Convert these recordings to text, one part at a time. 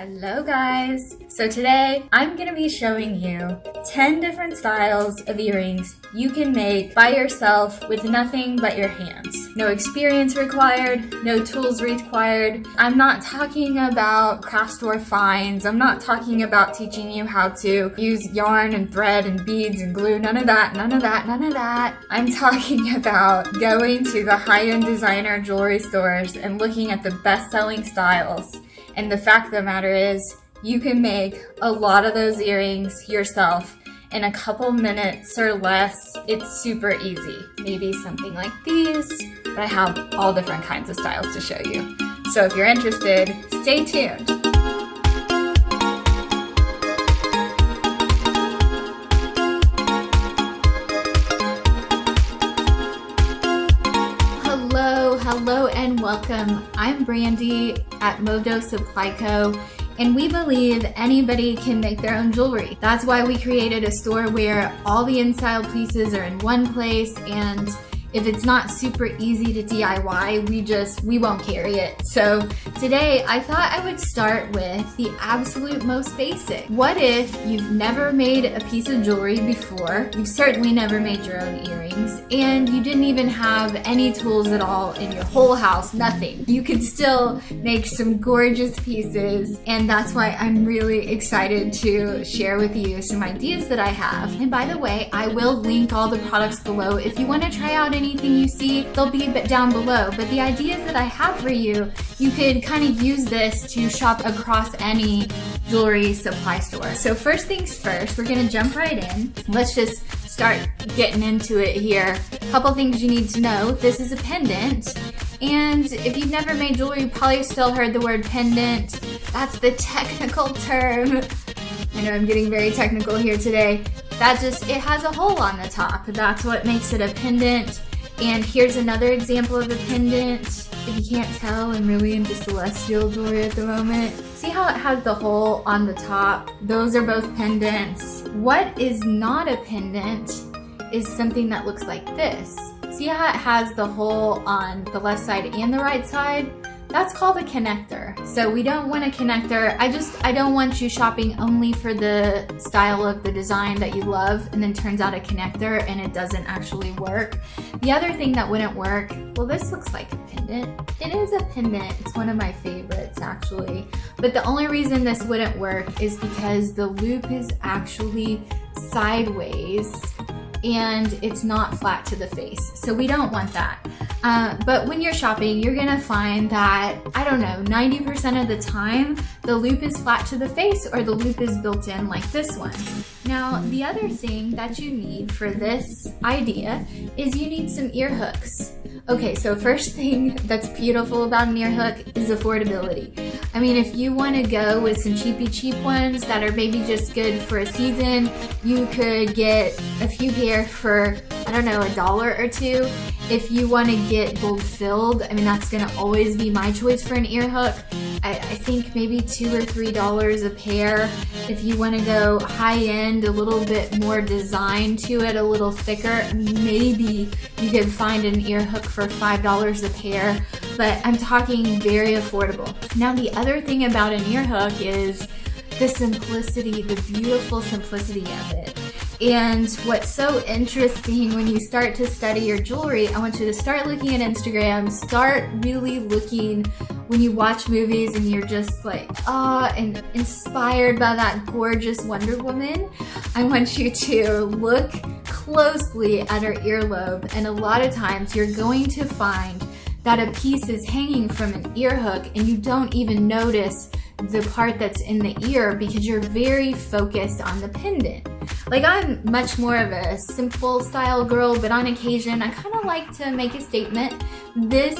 Hello guys! So today I'm going to be showing you 10 different styles of earrings you can make by yourself with nothing but your hands. No experience required, no tools required. I'm not talking about craft store finds. I'm not talking about teaching you how to use yarn and thread and beads and glue. None of that. I'm talking about going to the high-end designer jewelry stores and looking at the best-selling styles. And the fact of the matter is, you can make a lot of those earrings yourself in a couple minutes or less. It's super easy. Maybe something like these, but I have all different kinds of styles to show you. So if you're interested, stay tuned. Hello and welcome. I'm Brandie at Modo Supply Co. And we believe anybody can make their own jewelry. That's why we created a store where all the in-style pieces are in one place, and if it's not super easy to DIY, we won't carry it. So today I thought I would start with the absolute most basic. What if you've never made a piece of jewelry before, you've certainly never made your own earrings, and you didn't even have any tools at all in your whole house, nothing. You could still make some gorgeous pieces, and that's why I'm really excited to share with you some ideas that I have. And by the way, I will link all the products below. If you want to try out anything you see, they'll be down below. But the ideas that I have for you, you could kind of use this to shop across any jewelry supply store. So first things first, we're gonna jump right in. Let's just start getting into it here. Couple things you need to know. This is a pendant. And if you've never made jewelry, you probably still heard the word pendant. That's the technical term. I know I'm getting very technical here today. It has a hole on the top. That's what makes it a pendant. And here's another example of a pendant. If you can't tell, I'm really into celestial jewelry at the moment. See how it has the hole on the top? Those are both pendants. What is not a pendant is something that looks like this. See how it has the hole on the left side and the right side? That's called a connector. So we don't want a connector. I don't want you shopping only for the style of the design that you love and then turns out a connector and it doesn't actually work. The other thing that wouldn't work, well, this looks like a pendant. It is a pendant. It's one of my favorites actually. But the only reason this wouldn't work is because the loop is actually sideways and it's not flat to the face. So we don't want that. But when you're shopping, you're gonna find that, 90% of the time, the loop is flat to the face or the loop is built in like this one. Now, the other thing that you need for this idea is you need some ear hooks. Okay, so first thing that's beautiful about an ear hook is affordability. I mean, if you want to go with some cheap ones that are maybe just good for a season, you could get a few pair for, $1 or $2. If you want to get gold filled, that's going to always be my choice for an ear hook. I think maybe $2 or $3 a pair. If you want to go high end, a little bit more design to it, a little thicker, maybe you could find an ear hook for $5 a pair, but I'm talking very affordable. Now, the other thing about an ear hook is the simplicity, the beautiful simplicity of it. And what's so interesting when you start to study your jewelry, I want you to start looking at Instagram, start really looking when you watch movies and you're just like, and inspired by that gorgeous Wonder Woman. I want you to look closely at her earlobe, and a lot of times you're going to find that a piece is hanging from an ear hook and you don't even notice the part that's in the ear because you're very focused on the pendant. Like, I'm much more of a simple style girl, but on occasion I kind of like to make a statement. This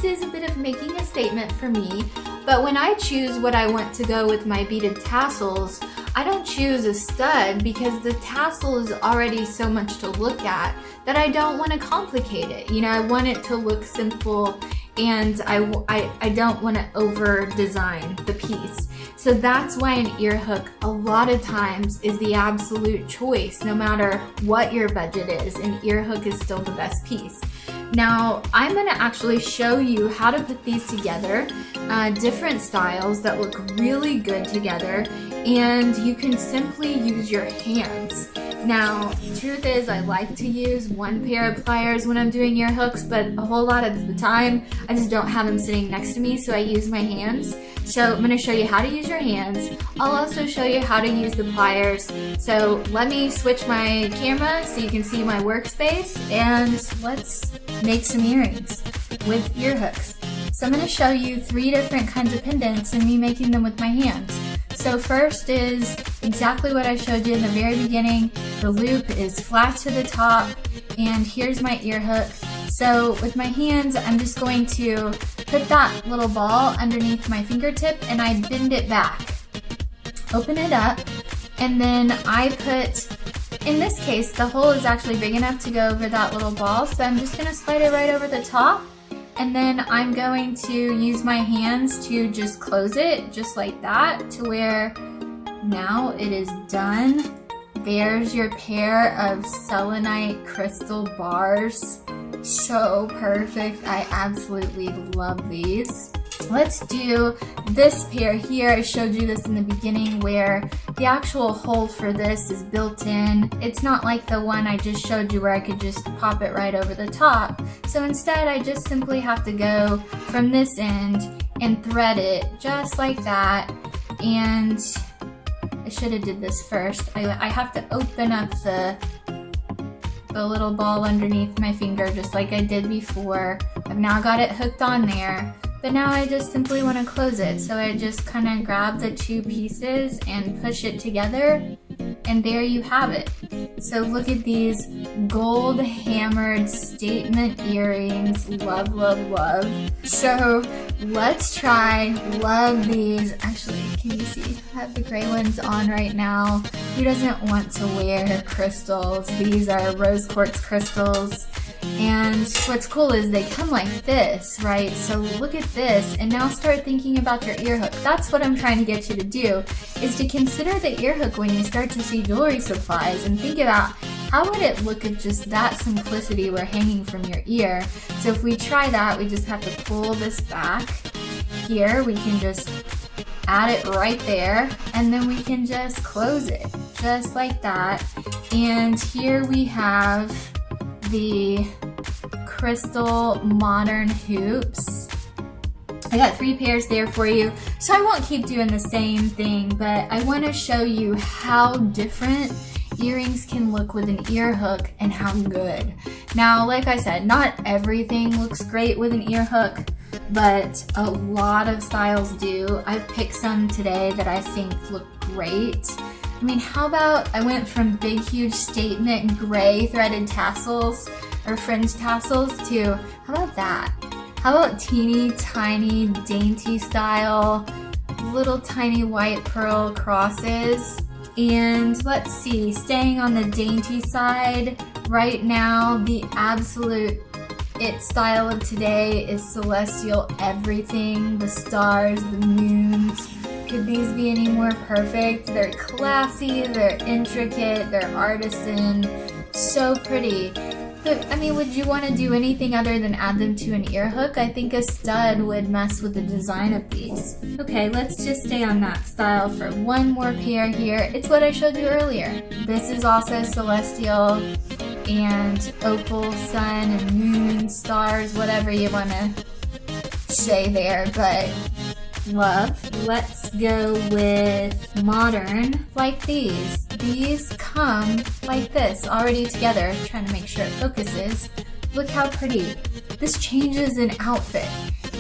is a bit of making a statement for me, but when I choose what I want to go with my beaded tassels, I don't choose a stud because the tassel is already so much to look at that I don't want to complicate it. I want it to look simple, and I don't want to over design the piece. So that's why an ear hook a lot of times is the absolute choice. No matter what your budget is, an ear hook is still the best piece. Now, I'm gonna actually show you how to put these together, different styles that look really good together, and you can simply use your hands. Now, truth is, I like to use one pair of pliers when I'm doing ear hooks, but a whole lot of the time, I just don't have them sitting next to me, so I use my hands. So I'm gonna show you how to use your hands. I'll also show you how to use the pliers. So let me switch my camera so you can see my workspace, and let's make some earrings with ear hooks. So I'm gonna show you 3 different kinds of pendants and me making them with my hands. So first is exactly what I showed you in the very beginning. The loop is flat to the top, and here's my ear hook. So with my hands, I'm just going to put that little ball underneath my fingertip and I bend it back. Open it up, and then I put, in this case, the hole is actually big enough to go over that little ball, so I'm just gonna slide it right over the top. And then I'm going to use my hands to just close it, just like that, to where now it is done. There's your pair of selenite crystal bars. So perfect. I absolutely love these. Let's do this pair here. I showed you this in the beginning where the actual hole for this is built in. It's not like the one I just showed you where I could just pop it right over the top. So instead, I just simply have to go from this end and thread it just like that. And I should have did this first. I have to open up the little ball underneath my finger just like I did before. I've now got it hooked on there. But now I just simply want to close it. So I just kind of grab the 2 pieces and push it together, and there you have it. So look at these gold hammered statement earrings. Love, love, love. So let's try. Love these. Actually, can you see? I have the gray ones on right now. Who doesn't want to wear crystals? These are rose quartz crystals. And what's cool is they come like this, right? So look at this, and now start thinking about your ear hook. That's what I'm trying to get you to do, is to consider the ear hook when you start to see jewelry supplies, and think about how would it look if just that simplicity were hanging from your ear. So if we try that, we just have to pull this back. Here, we can just add it right there, and then we can just close it, just like that. And here we have the crystal modern hoops. I got 3 pairs there for you, so I won't keep doing the same thing, but I want to show you how different earrings can look with an ear hook and how good. Now, like I said, not everything looks great with an ear hook, but a lot of styles do. I've picked some today that I think look great. I mean, how about I went from big, huge statement gray threaded tassels or fringe tassels to, how about that? How about teeny tiny dainty style, little tiny white pearl crosses? And let's see, staying on the dainty side, right now the absolute it style of today is celestial everything, the stars, the moons. Could these be any more perfect? They're classy, they're intricate, they're artisan, so pretty. But I mean, would you want to do anything other than add them to an ear hook? I think a stud would mess with the design of these. Okay, let's just stay on that style for one more pair here. It's what I showed you earlier. This is also celestial and opal, sun and moon, stars, whatever you want to say there, but love. Let's go with modern, like these. These come like this, already together. I'm trying to make sure it focuses. Look how pretty. This changes an outfit.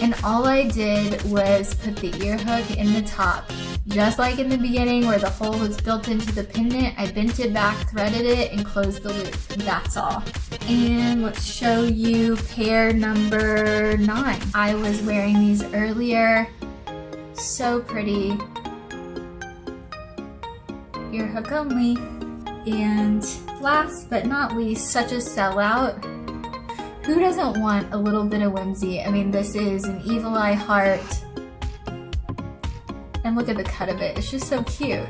And all I did was put the ear hook in the top. Just like in the beginning where the hole was built into the pendant, I bent it back, threaded it, and closed the loop. That's all. And let's show you pair number 9. I was wearing these earlier. So pretty. Ear hook only. And last but not least, such a sellout. Who doesn't want a little bit of whimsy? I mean, this is an evil eye heart. And look at the cut of it. It's just so cute.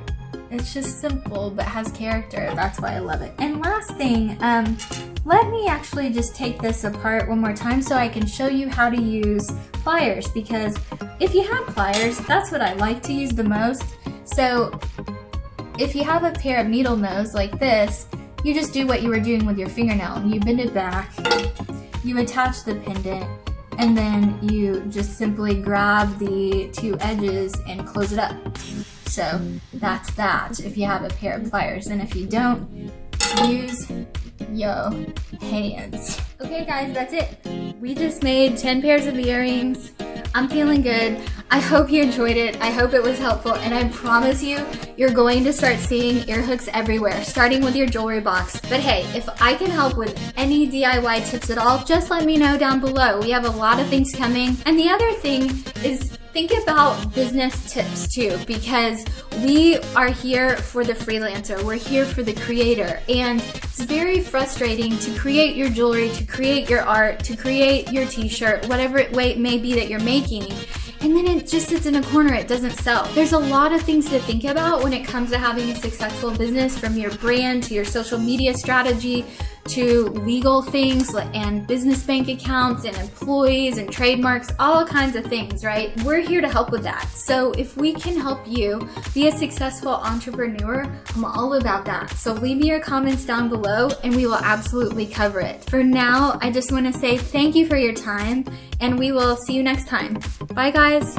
It's just simple, but has character. That's why I love it. And last thing, let me actually just take this apart one more time so I can show you how to use pliers, because if you have pliers, that's what I like to use the most. So if you have a pair of needle nose like this, you just do what you were doing with your fingernail. You bend it back, you attach the pendant, and then you just simply grab the two edges and close it up. So that's that if you have a pair of pliers. And if you don't, use your hands. Okay guys, that's it. We just made 10 pairs of earrings. I'm feeling good. I hope you enjoyed it. I hope it was helpful, and I promise you, you're going to start seeing ear hooks everywhere, starting with your jewelry box. But hey, if I can help with any DIY tips at all, just let me know down below. We have a lot of things coming. And the other thing is, think about business tips too, because we are here for the freelancer. We're here for the creator, and it's very frustrating to create your jewelry, to create your art, to create your t-shirt, whatever it may be that you're making, and then it just sits in a corner, it doesn't sell. There's a lot of things to think about when it comes to having a successful business, from your brand to your social media strategy to legal things and business bank accounts and employees and trademarks, all kinds of things, right? We're here to help with that. So if we can help you be a successful entrepreneur, I'm all about that. So leave me your comments down below and we will absolutely cover it. For now, I just want to say thank you for your time, and we will see you next time. Bye guys.